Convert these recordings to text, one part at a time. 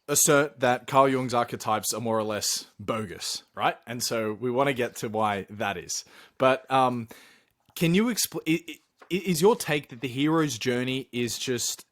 assert that Carl Jung's archetypes are more or less bogus, right? And so we want to get to why that is. But can you explain? Is your take that the hero's journey is just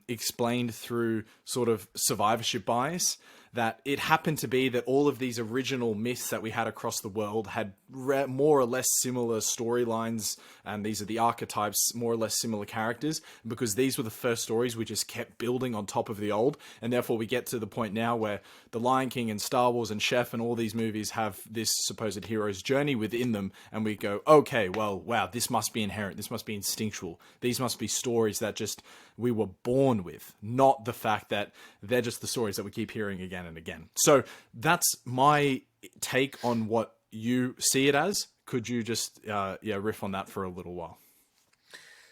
explained through sort of survivorship bias? That it happened to be that all of these original myths that we had across the world had more or less similar storylines, and these are the archetypes, more or less similar characters, because these were the first stories we just kept building on top of the old, and therefore we get to the point now where The Lion King and Star Wars and Chef and all these movies have this supposed hero's journey within them, and we go, okay, well, wow, this must be inherent, this must be instinctual, these must be stories that just we were born with, not the fact that they're just the stories that we keep hearing again and again. So that's my take on what you see it as. Could you just riff on that for a little while?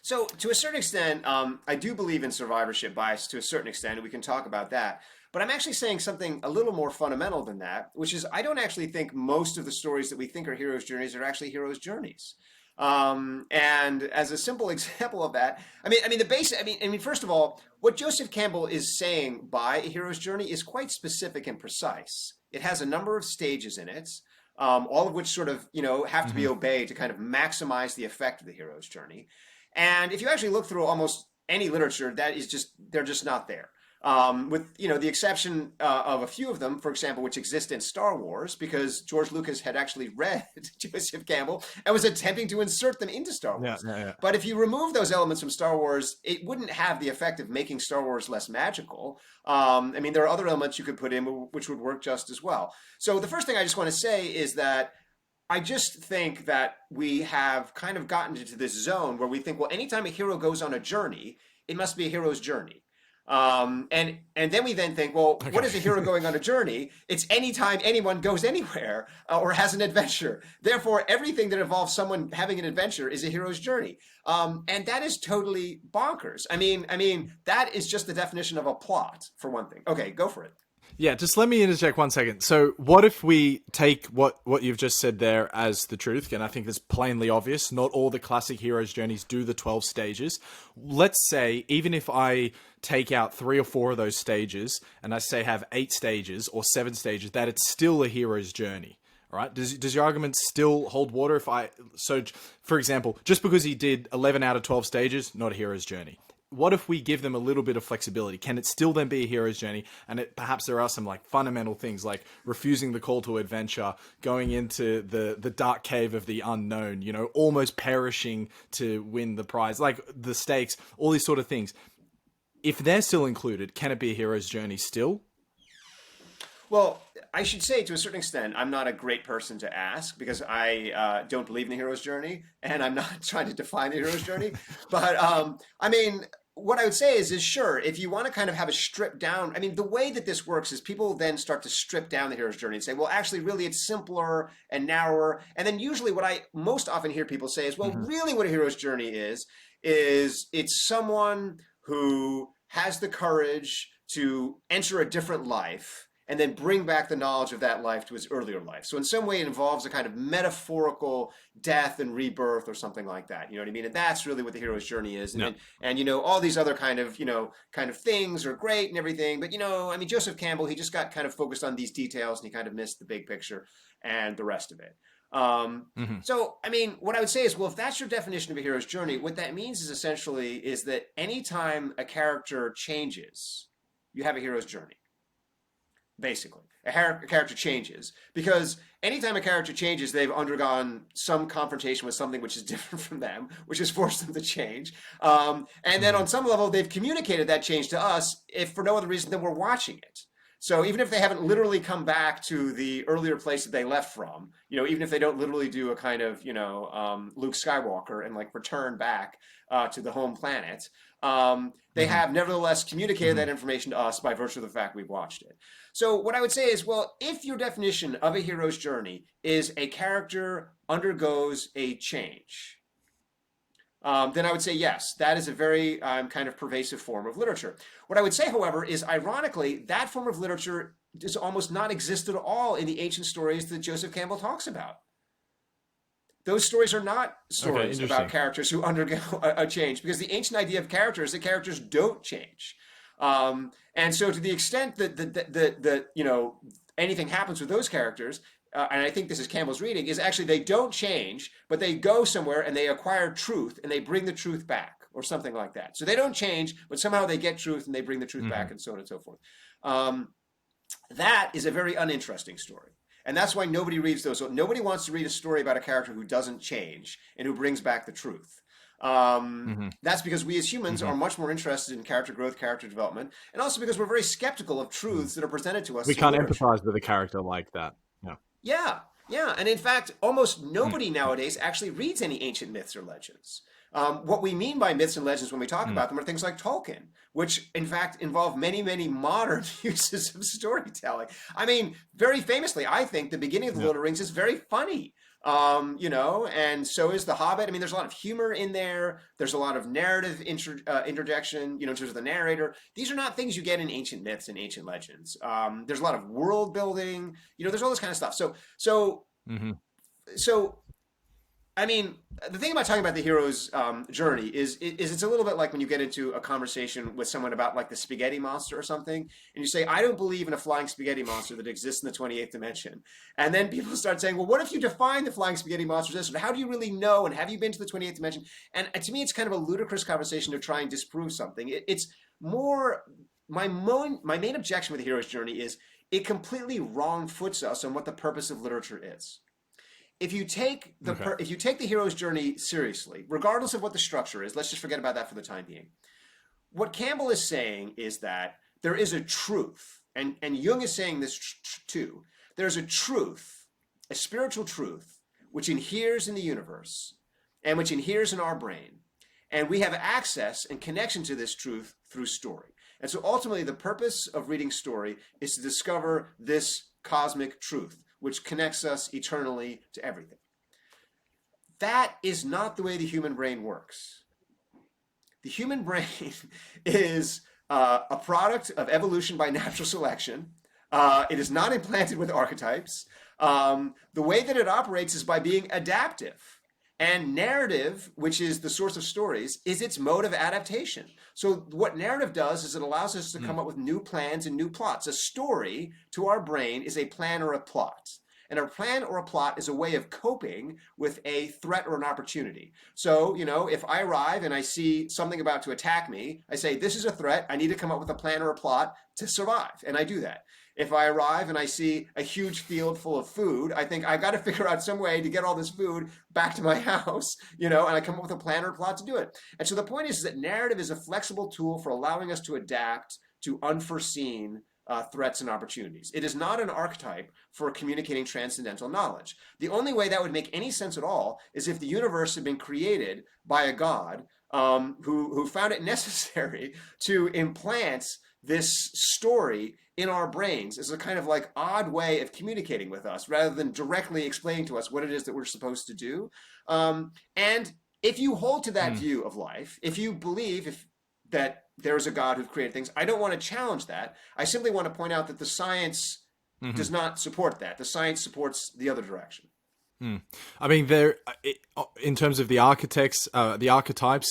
So to a certain extent, I do believe in survivorship bias to a certain extent, and we can talk about that. But I'm actually saying something a little more fundamental than that, which is I don't actually think most of the stories that we think are heroes' journeys are actually heroes' journeys. And as a simple example of that, first of all, what Joseph Campbell is saying by a hero's journey is quite specific and precise. It has a number of stages in it, all of which sort of, have to be obeyed to kind of maximize the effect of the hero's journey. And if you actually look through almost any literature, they're just not there. With the exception of a few of them, for example, which exist in Star Wars, because George Lucas had actually read Joseph Campbell and was attempting to insert them into Star Wars. Yeah. But if you remove those elements from Star Wars, it wouldn't have the effect of making Star Wars less magical. There are other elements you could put in which would work just as well. So the first thing I just want to say is that I just think that we have kind of gotten into this zone where we think, well, anytime a hero goes on a journey, it must be a hero's journey. And then we then think, well, okay, what is a hero going on a journey? It's anytime anyone goes anywhere or has an adventure. Therefore, everything that involves someone having an adventure is a hero's journey. And that is totally bonkers. That is just the definition of a plot, for one thing. Okay, go for it. Yeah, just let me interject 1 second. So what if we take what you've just said there as the truth? And I think it's plainly obvious. Not all the classic hero's journeys do the 12 stages. Let's say, even if I take out 3 or 4 of those stages, and I say have 8 stages or 7 stages, that it's still a hero's journey. All right. Does your argument still hold water? For example, just because he did 11 out of 12 stages, not a hero's journey. What if we give them a little bit of flexibility? Can it still then be a hero's journey? And perhaps there are some fundamental things like refusing the call to adventure, going into the dark cave of the unknown, almost perishing to win the prize, like the stakes, all these sort of things. If they're still included, can it be a hero's journey still? Well, I should say to a certain extent, I'm not a great person to ask because I don't believe in the hero's journey, and I'm not trying to define the hero's journey. But what I would say is sure, if you want to kind of have a stripped down, the way that this works is people then start to strip down the hero's journey and say, well, actually, really, it's simpler and narrower. And then usually what I most often hear people say is, well, really what a hero's journey is it's someone who has the courage to enter a different life and then bring back the knowledge of that life to his earlier life. So in some way it involves a kind of metaphorical death and rebirth or something like that. You know what I mean? And that's really what the hero's journey is. And all these other kind of things are great and everything. But, Joseph Campbell, he just got kind of focused on these details and he kind of missed the big picture and the rest of it. So, what I would say is, well, if that's your definition of a hero's journey, what that means is essentially is that anytime a character changes, you have a hero's journey. Basically, a character changes because anytime a character changes, they've undergone some confrontation with something which is different from them, which has forced them to change. And then on some level, they've communicated that change to us, if for no other reason than we're watching it. So even if they haven't literally come back to the earlier place that they left from, even if they don't literally do a kind of, Luke Skywalker and return back to the home planet, they have nevertheless communicated that information to us by virtue of the fact we've watched it. So what I would say is, well, if your definition of a hero's journey is a character undergoes a change, then I would say, yes, that is a very kind of pervasive form of literature. What I would say, however, is ironically, that form of literature does almost not exist at all in the ancient stories that Joseph Campbell talks about. Those stories are not stories about characters who undergo a change, because the ancient idea of characters is that characters don't change. And so to the extent that you know, anything happens with those characters, and I think this is Campbell's reading, is actually they don't change, but they go somewhere and they acquire truth and they bring the truth back or something like that. So they don't change, but somehow they get truth and they bring the truth back and so on and so forth. That is a very uninteresting story. And that's why nobody reads those. So nobody wants to read a story about a character who doesn't change and who brings back the truth. That's because we as humans are much more interested in character growth, character development, and also because we're very skeptical of truths that are presented to us. We through can't literature. empathize with a character like that. Yeah. Yeah, yeah. And in fact, almost nobody nowadays actually reads any ancient myths or legends. What we mean by myths and legends when we talk about them are things like Tolkien, which in fact involve many, many modern uses of storytelling. I mean, very famously, I think the beginning of The Lord of the Rings is very funny. You know, and so is The Hobbit. I mean, there's a lot of humor in there. There's a lot of narrative interjection, you know, in terms of the narrator. These are not things you get in ancient myths and ancient legends. There's a lot of world building, you know, there's all this kind of stuff. So I mean, the thing about talking about the hero's journey is it's a little bit like when you get into a conversation with someone about like the spaghetti monster or something, and you say, I don't believe in a flying spaghetti monster that exists in the 28th dimension. And then people start saying, well, what if you define the flying spaghetti monster as this? How do you really know? And have you been to the 28th dimension? And to me, it's kind of a ludicrous conversation to try and disprove something. It's more, my main objection with the hero's journey is it completely wrong foots us on what the purpose of literature is. If you take the hero's journey seriously, regardless of what the structure is, let's just forget about that for the time being. What Campbell is saying is that there is a truth, and Jung is saying this too. There's a truth, a spiritual truth, which inheres in the universe and which inheres in our brain. And we have access and connection to this truth through story. And so ultimately, the purpose of reading story is to discover this cosmic truth, which connects us eternally to everything. That is not the way the human brain works. The human brain is a product of evolution by natural selection. It is not implanted with archetypes. The way that it operates is by being adaptive. And narrative, which is the source of stories, is its mode of adaptation. So what narrative does is it allows us to come up with new plans and new plots. A story to our brain is a plan or a plot. And a plan or a plot is a way of coping with a threat or an opportunity. So, you know, if I arrive and I see something about to attack me, I say, this is a threat. I need to come up with a plan or a plot to survive. And I do that. If I arrive and I see a huge field full of food, I think I've got to figure out some way to get all this food back to my house, you know, and I come up with a plan or a plot to do it. And so the point is that narrative is a flexible tool for allowing us to adapt to unforeseen threats and opportunities. It is not an archetype for communicating transcendental knowledge. The only way that would make any sense at all is if the universe had been created by a god who found it necessary to implant this story in our brains as a kind of like odd way of communicating with us rather than directly explaining to us what it is that we're supposed to do. And if you hold to that view of life, if you believe that there's a God who created things, I don't want to challenge that. I simply want to point out that the science does not support that. The science supports the other direction. I mean, in terms of the archetypes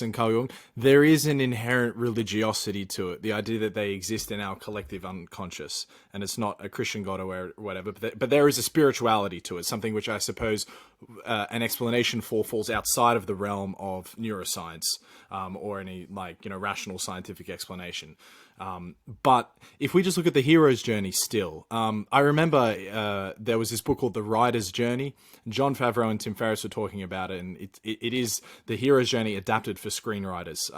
in Carl Jung, there is an inherent religiosity to it. The idea that they exist in our collective unconscious, and it's not a Christian God or whatever, but there is a spirituality to it, something which I suppose an explanation for falls outside of the realm of neuroscience or any rational scientific explanation. But if we just look at the hero's journey still, I remember there was this book called The Writer's Journey. Jon Favreau and Tim Ferriss were talking about it, and it is the hero's journey adapted for screenwriters.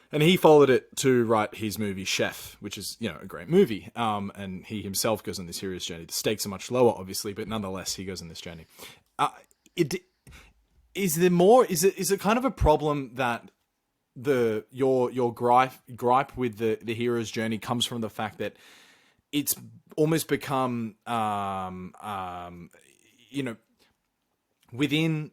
And he followed it to write his movie Chef, which is, a great movie. And he himself goes on this hero's journey. The stakes are much lower, obviously, but nonetheless, he goes on this journey. Is it kind of a problem that your gripe with the hero's journey comes from the fact that it's almost become within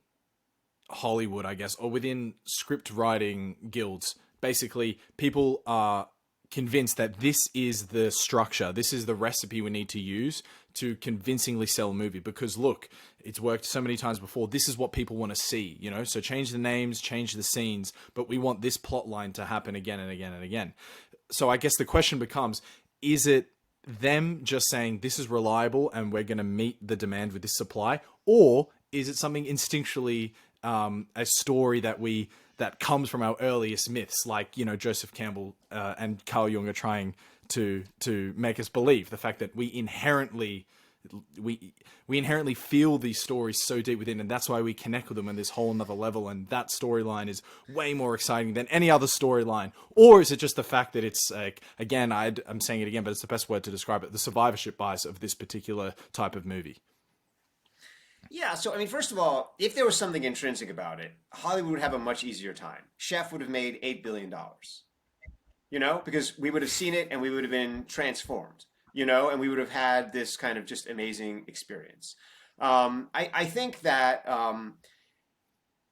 Hollywood, I guess, or within script writing guilds, basically people are convinced that this is the structure, this is the recipe we need to use to convincingly sell a movie, because look, it's worked so many times before. This is what people want to see, so change the names, change the scenes, but we want this plot line to happen again and again and again. so I guess the question becomes, is it them just saying this is reliable and we're going to meet the demand with this supply, or is it something instinctually, a story that comes from our earliest myths, like, you know, Joseph Campbell and Carl Jung are trying to make us believe the fact that we inherently feel these stories so deep within, and that's why we connect with them on this whole another level, and that storyline is way more exciting than any other storyline? Or is it just the fact that it's like, again, I'm saying it again, but it's the best word to describe it, the survivorship bias of this particular type of movie? Yeah, so I mean, first of all, if there was something intrinsic about it, Hollywood would have a much easier time. Chef would have made $8 billion, you know, because we would have seen it and we would have been transformed, you know, and we would have had this kind of just amazing experience. I think that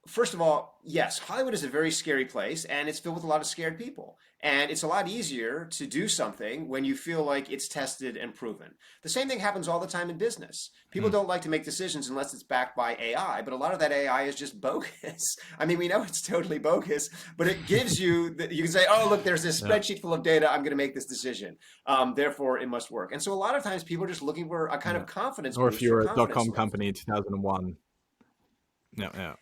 first of all, yes, Hollywood is a very scary place and it's filled with a lot of scared people. And it's a lot easier to do something when you feel like it's tested and proven. The same thing happens all the time in business. People don't like to make decisions unless it's backed by AI, but a lot of that AI is just bogus. I mean, we know it's totally bogus, but it gives you, you can say, oh, look, there's this spreadsheet full of data. I'm going to make this decision. Therefore, it must work. And so a lot of times people are just looking for a kind of confidence Or if boost or you're a confidence dot-com lift. company in 2001. Yeah, yeah.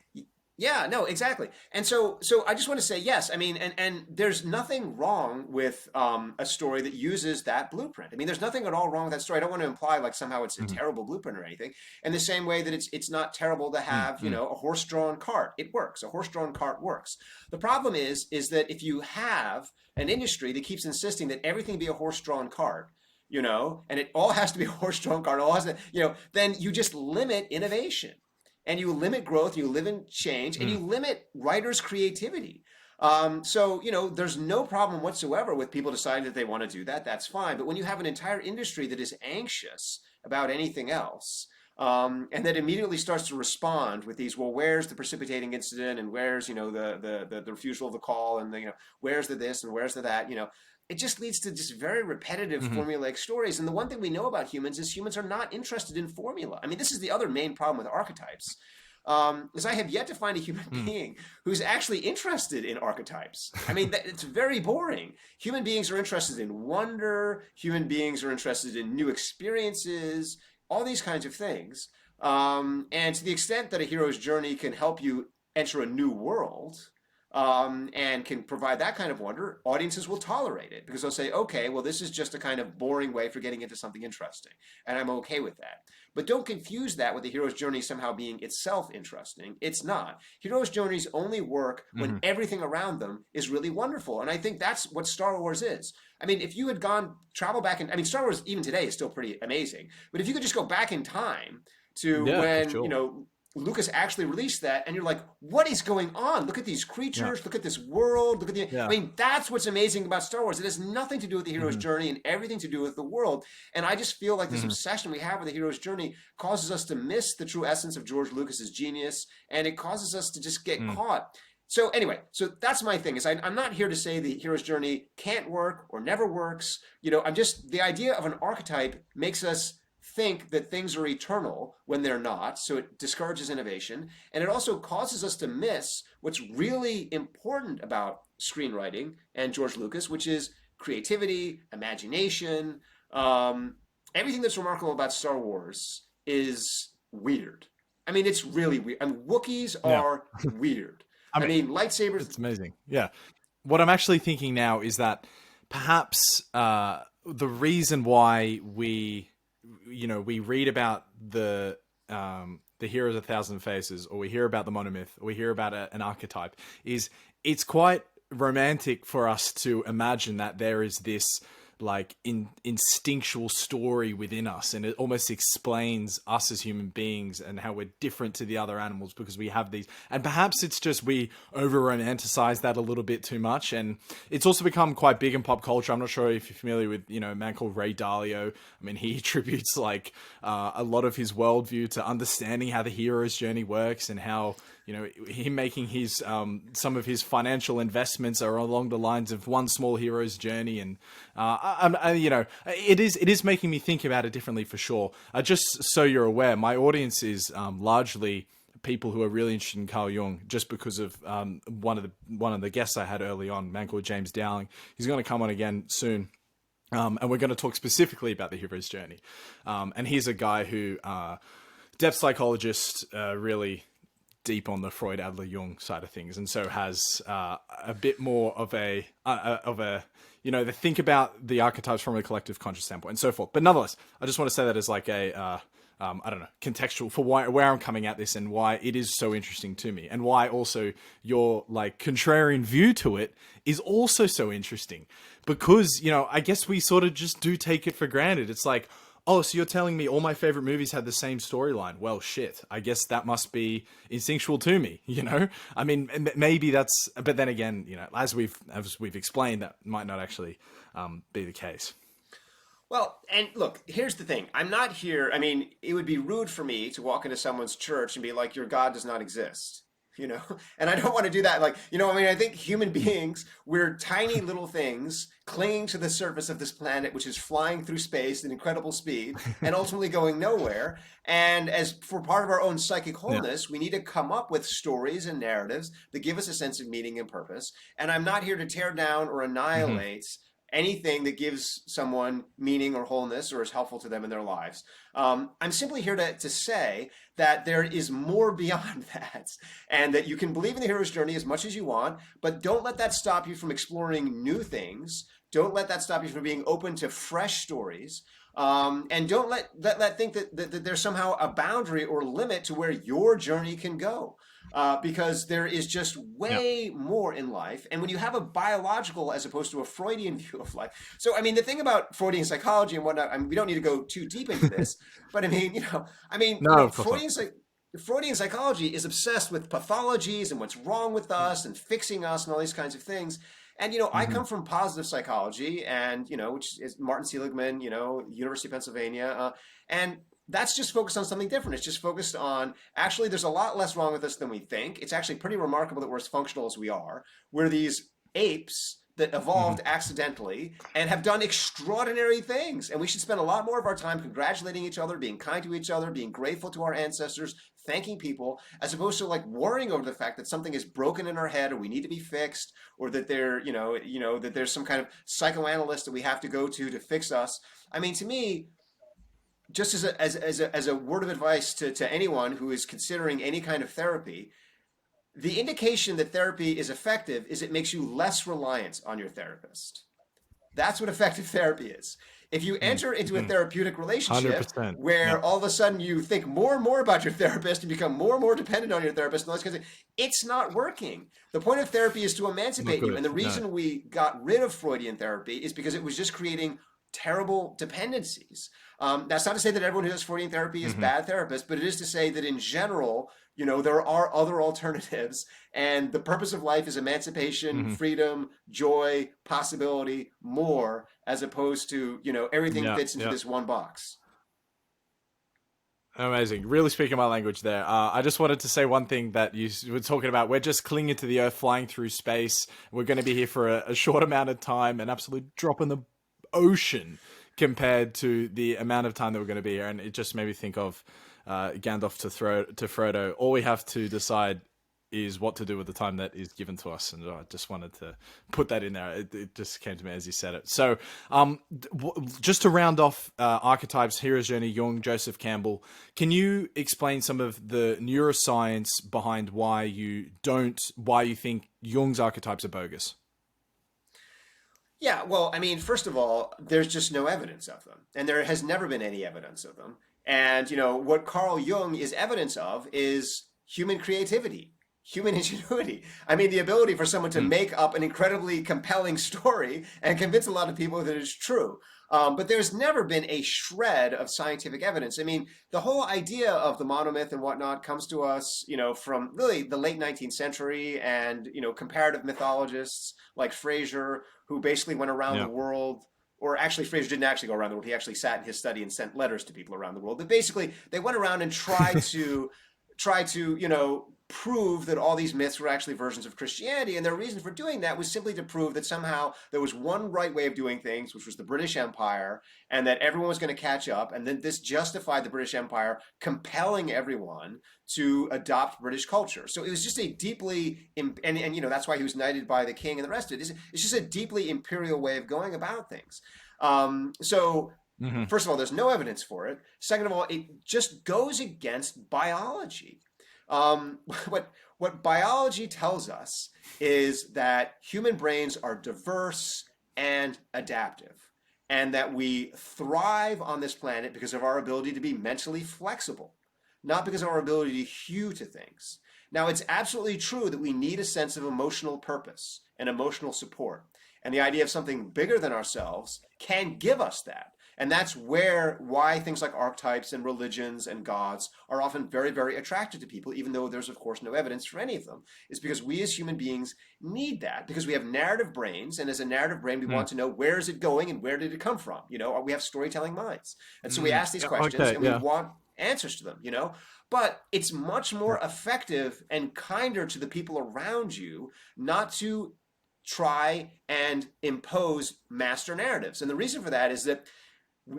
Yeah, no, exactly. And so I just want to say yes. I mean, and there's nothing wrong with a story that uses that blueprint. I mean, there's nothing at all wrong with that story. I don't want to imply like somehow it's a terrible blueprint or anything. In the same way that it's not terrible to have, you know, a horse-drawn cart. It works. A horse-drawn cart works. The problem is that if you have an industry that keeps insisting that everything be a horse-drawn cart, you know, and it all has to be a horse-drawn cart, all has to, you know, then you just limit innovation and you limit growth, you limit change, and you limit writers' creativity. So, you know, there's no problem whatsoever with people deciding that they want to do that. That's fine. But when you have an entire industry that is anxious about anything else, and that immediately starts to respond with these, well, where's the precipitating incident, and where's, you know, the refusal of the call, and the, you know, where's the this and where's the that, you know, it just leads to just very repetitive formulaic stories. And the one thing we know about humans is humans are not interested in formula. I mean, this is the other main problem with archetypes. Is I have yet to find a human being who's actually interested in archetypes. I mean, it's very boring. Human beings are interested in wonder. Human beings are interested in new experiences, all these kinds of things. And to the extent that a hero's journey can help you enter a new world, and can provide that kind of wonder, audiences will tolerate it because they'll say, okay, well, this is just a kind of boring way for getting into something interesting, and I'm okay with that. But don't confuse that with the hero's journey somehow being itself interesting. It's not. Hero's journeys only work when everything around them is really wonderful, and I think that's what Star Wars is. I mean, if you had travel back in, I mean, Star Wars even today is still pretty amazing, but if you could just go back in time to Yeah, for when, sure. you know, Lucas actually released that, and you're like, what is going on? Look at these creatures, look at this world, look at the, I mean, that's what's amazing about Star Wars. It has nothing to do with the hero's journey and everything to do with the world. And I just feel like this obsession we have with the hero's journey causes us to miss the true essence of George Lucas's genius, and it causes us to just get caught. So anyway, so that's my thing, is I'm not here to say the hero's journey can't work or never works. You know, I'm just, the idea of an archetype makes us think that things are eternal when they're not, so it discourages innovation, and it also causes us to miss what's really important about screenwriting and George Lucas, which is creativity, imagination. Everything that's remarkable about Star Wars is weird. I mean, it's really weird. I mean, Wookiees are weird. I mean, lightsabers. It's amazing. Yeah. What I'm actually thinking now is that perhaps the reason why we read about the hero of a thousand faces, or we hear about the monomyth, or we hear about an archetype, is it's quite romantic for us to imagine that there is this like instinctual story within us, and it almost explains us as human beings and how we're different to the other animals because we have these. And perhaps it's just we over romanticize that a little bit too much, and it's also become quite big in pop culture. I'm not sure if you're familiar with a man called Ray Dalio. I mean, he attributes like a lot of his worldview to understanding how the hero's journey works, and how him making his some of his financial investments are along the lines of one small hero's journey. And it is making me think about it differently for sure. Just so you're aware, my audience is largely people who are really interested in Carl Jung just because of one of the guests I had early on, a man called James Dowling. He's going to come on again soon. And we're going to talk specifically about the hero's journey. And he's a guy who, depth psychologist, really deep on the Freud, Adler, Jung side of things, and so has a bit more of a to think about the archetypes from a collective conscious standpoint and so forth. But nonetheless, I just want to say that as like a I don't know, contextual for where I'm coming at this and why it is so interesting to me, and why also your like contrarian view to it is also so interesting, because I guess we sort of just do take it for granted. It's like, oh, so you're telling me all my favorite movies had the same storyline? Well, shit. I guess that must be instinctual to me, I mean, maybe that's, but then again, as we've explained, that might not actually be the case. Well, and look, here's the thing. I'm not here. I mean, it would be rude for me to walk into someone's church and be like, your God does not exist. And I don't want to do that. Like, I mean, I think human beings, we're tiny little things clinging to the surface of this planet, which is flying through space at incredible speed and ultimately going nowhere. And as for part of our own psychic wholeness, we need to come up with stories and narratives that give us a sense of meaning and purpose. And I'm not here to tear down or annihilate anything that gives someone meaning or wholeness or is helpful to them in their lives. I'm simply here to say that there is more beyond that, and that you can believe in the hero's journey as much as you want, but don't let that stop you from exploring new things. Don't let that stop you from being open to fresh stories. And don't let think that there's somehow a boundary or limit to where your journey can go. Because there is just way more in life. And when you have a biological as opposed to a Freudian view of life. So, I mean, the thing about Freudian psychology and whatnot, I mean, we don't need to go too deep into this, but I mean, Freudian psychology is obsessed with pathologies and what's wrong with us and fixing us and all these kinds of things. And, I come from positive psychology and, which is Martin Seligman, University of Pennsylvania. And that's just focused on something different. It's just focused on, actually, there's a lot less wrong with us than we think. It's actually pretty remarkable that we're as functional as we are. We're these apes that evolved accidentally and have done extraordinary things. And we should spend a lot more of our time congratulating each other, being kind to each other, being grateful to our ancestors, thanking people, as opposed to like worrying over the fact that something is broken in our head or we need to be fixed, or that that there's some kind of psychoanalyst that we have to go to fix us. I mean, to me, just as a word of advice to anyone who is considering any kind of therapy, the indication that therapy is effective is it makes you less reliant on your therapist. That's what effective therapy is. If you enter into a therapeutic relationship 100%. where all of a sudden you think more and more about your therapist and become more and more dependent on your therapist, and all this kind of thing, it's not working. The point of therapy is to emancipate you. And the reason we got rid of Freudian therapy is because it was just creating terrible dependencies. That's not to say that everyone who does Freudian therapy is bad therapists, but it is to say that in general, there are other alternatives, and the purpose of life is emancipation, freedom, joy, possibility, more, as opposed to, everything fits into this one box. Amazing. Really speaking my language there. I just wanted to say one thing that you were talking about. We're just clinging to the earth, flying through space. We're going to be here for a short amount of time, an absolute drop in the ocean compared to the amount of time that we're going to be here. And it just made me think of Gandalf to Frodo. All we have to decide is what to do with the time that is given to us. And I just wanted to put that in there. It just came to me as you said it. So just to round off archetypes, hero's journey, Jung, Joseph Campbell, can you explain some of the neuroscience behind why you think Jung's archetypes are bogus? Yeah, well, I mean, first of all, there's just no evidence of them, and there has never been any evidence of them. And, what Carl Jung is evidence of is human creativity, human ingenuity. I mean, the ability for someone to make up an incredibly compelling story and convince a lot of people that it's true. But there's never been a shred of scientific evidence. I mean, the whole idea of the monomyth and whatnot comes to us, from really the late 19th century, and, comparative mythologists like Frazer, who basically went around the world. Or actually, Frazer didn't actually go around the world. He actually sat in his study and sent letters to people around the world. But basically, they went around and tried to prove that all these myths were actually versions of Christianity. And their reason for doing that was simply to prove that somehow there was one right way of doing things, which was the British Empire, and that everyone was going to catch up. And then this justified the British Empire compelling everyone to adopt British culture. So it was just a deeply, and you know, that's why he was knighted by the king and the rest of it. It's just a deeply imperial way of going about things. So first of all, there's no evidence for it. Second of all, it just goes against biology. What biology tells us is that human brains are diverse and adaptive, and that we thrive on this planet because of our ability to be mentally flexible, not because of our ability to hew to things. Now, it's absolutely true that we need a sense of emotional purpose and emotional support. And the idea of something bigger than ourselves can give us that. And that's why things like archetypes and religions and gods are often very, very attractive to people, even though there's, of course, no evidence for any of them. It's because we as human beings need that, because we have narrative brains. And as a narrative brain, we want to know, where is it going and where did it come from? You know, we have storytelling minds. And so we ask these questions and we want answers to them, you know. But it's much more effective and kinder to the people around you not to try and impose master narratives. And the reason for that is that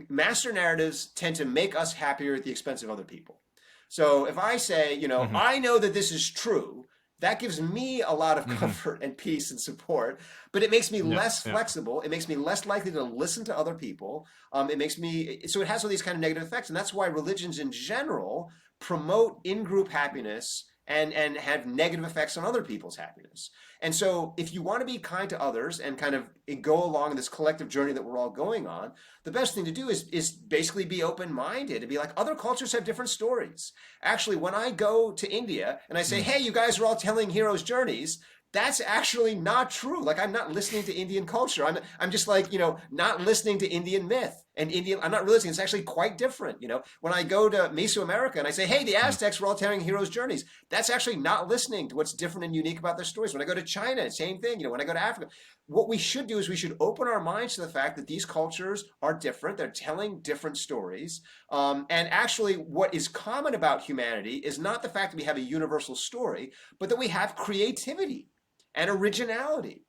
master narratives tend to make us happier at the expense of other people. So if I say, you know, I know that this is true, that gives me a lot of comfort and peace and support, but it makes me less flexible. It makes me less likely to listen to other people. So it has all these kind of negative effects. And that's why religions in general promote in-group happiness and have negative effects on other people's happiness. And so if you want to be kind to others and kind of go along this collective journey that we're all going on, the best thing to do is basically be open-minded and be like, other cultures have different stories. Actually, when I go to India and I say, hey, you guys are all telling heroes' journeys, that's actually not true. Like, I'm not listening to Indian culture. I'm just like, you know, not listening to Indian myth and I'm not realizing it's actually quite different. You know, when I go to Mesoamerica and I say, hey, the Aztecs were all telling heroes' journeys, that's actually not listening to what's different and unique about their stories. When I go to China, same thing. You know, when I go to Africa, what we should do is we should open our minds to the fact that these cultures are different. They're telling different stories. And actually what is common about humanity is not the fact that we have a universal story, but that we have creativity and originality.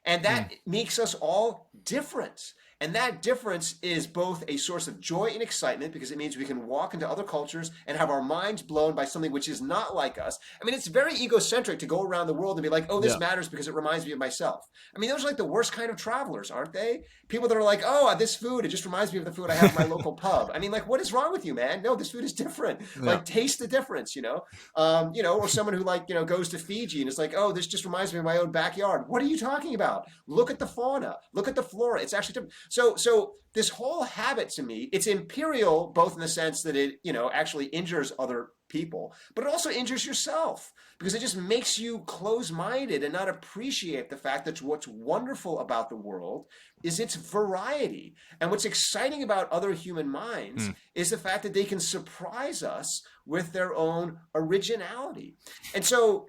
And that makes us all different. And that difference is both a source of joy and excitement, because it means we can walk into other cultures and have our minds blown by something which is not like us. I mean, it's very egocentric to go around the world and be like, oh, this matters because it reminds me of myself. I mean, those are like the worst kind of travelers, aren't they? People that are like, oh, this food, it just reminds me of the food I have at my local pub. I mean, like, what is wrong with you, man? No, this food is different. Like, taste the difference, you know? Or someone who, like, you know, goes to Fiji and it's like, oh, this just reminds me of my own backyard. What are you talking about? Look at the fauna. Look at the flora. It's actually different. So this whole habit, to me, it's imperial, both in the sense that it, you know, actually injures other people, but it also injures yourself, because it just makes you close-minded and not appreciate the fact that what's wonderful about the world is its variety. And what's exciting about other human minds is the fact that they can surprise us with their own originality. And so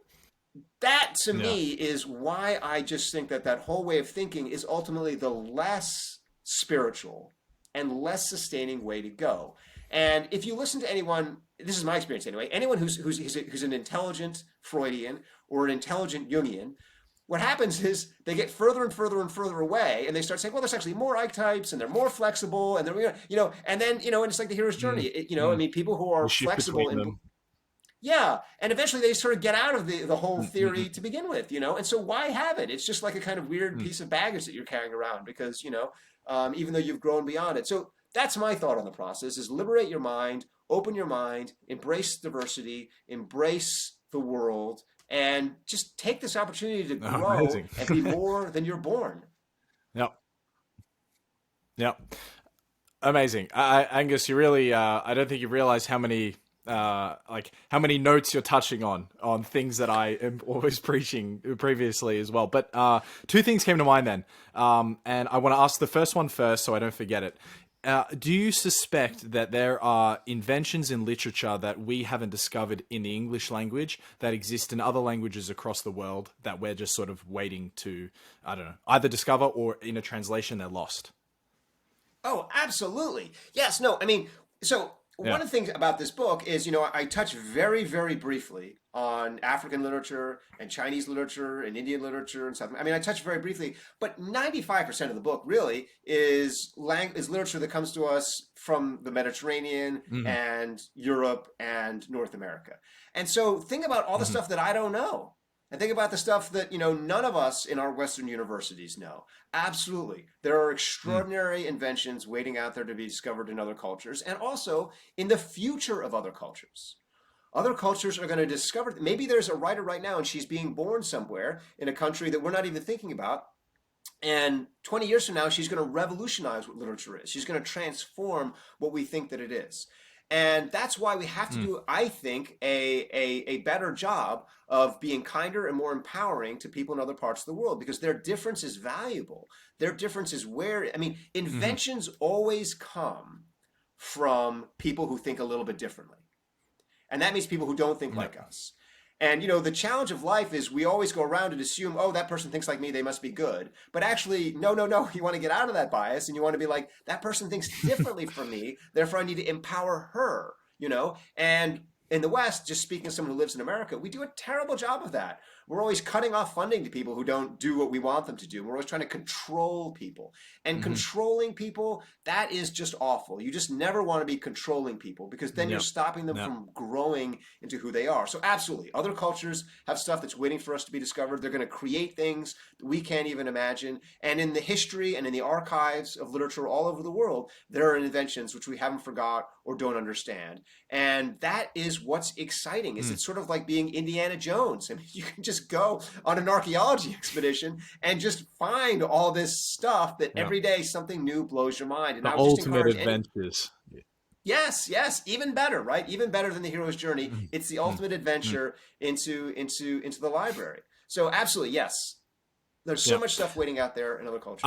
that, to me, is why I just think that that whole way of thinking is ultimately the less spiritual and less sustaining way to go. And if you listen to anyone, this is my experience anyway, anyone who's an intelligent Freudian or an intelligent Jungian, what happens is they get further and further and further away, and they start saying, well, there's actually more archetypes, and they're more flexible, and they're, you know, and then, you know, and it's like the hero's journey. I mean, people who are flexible and and eventually they sort of get out of the whole theory to begin with, you know. And so why have it? It's just like a kind of weird piece of baggage that you're carrying around, because, you know, even though you've grown beyond it. So that's my thought on the process: is liberate your mind, open your mind, embrace diversity, embrace the world, and just take this opportunity to grow and be more than you're born. Yep. Amazing. Angus, you really, I don't think you realize how many notes you're touching on things that I am always preaching previously as well. But two things came to mind then. And I want to ask the first one first so I don't forget it. Do you suspect that there are inventions in literature that we haven't discovered in the English language that exist in other languages across the world that we're just sort of waiting to, I don't know, either discover, or in a translation they're lost? Oh, absolutely. Yes. No, I mean, so one of the things about this book is, I touch very, very briefly on African literature and Chinese literature and Indian literature and stuff. I mean, I touch very briefly, but 95% of the book really is literature that comes to us from the Mediterranean Mm. and Europe and North America. And so think about all the Mhm. stuff that I don't know. And think about the stuff that, none of us in our Western universities know. Absolutely. There are Mm. extraordinary inventions waiting out there to be discovered in other cultures and also in the future of other cultures. Other cultures are going to discover, maybe there's a writer right now and she's being born somewhere in a country that we're not even thinking about. And 20 years from now, she's going to revolutionize what literature is. She's going to transform what we think that it is. And that's why we have to Mm. do, I think, a better job of being kinder and more empowering to people in other parts of the world because their difference is valuable. Their difference is Mhm. inventions always come from people who think a little bit differently. And that means people who don't think Yep. like us. And the challenge of life is we always go around and assume, oh, that person thinks like me, they must be good. But actually, no, no, no. You want to get out of that bias and you want to be like, that person thinks differently from me, therefore I need to empower her. And in the West, just speaking as someone who lives in America, we do a terrible job of that. We're always cutting off funding to people who don't do what we want them to do. We're always trying to control people. And Mhm. controlling people, that is just awful. You just never want to be controlling people because then you're Yep. stopping them Yep. from growing into who they are. So absolutely, other cultures have stuff that's waiting for us to be discovered. They're going to create things that we can't even imagine. And in the history and in the archives of literature all over the world, there are inventions which we haven't forgot or don't understand. And that is what's exciting. Is Mm. it's sort of like being Indiana Jones. I mean, you can just go on an archaeology expedition and just find all this stuff that Yep. every day something new blows your mind. And The I would just ultimate encourage any. adventures. Yes, yes, even better, right? Even better than the hero's journey. Mm. It's the Mm. ultimate Mm. adventure into the library. So absolutely, yes. There's so Yep. much stuff waiting out there in other cultures.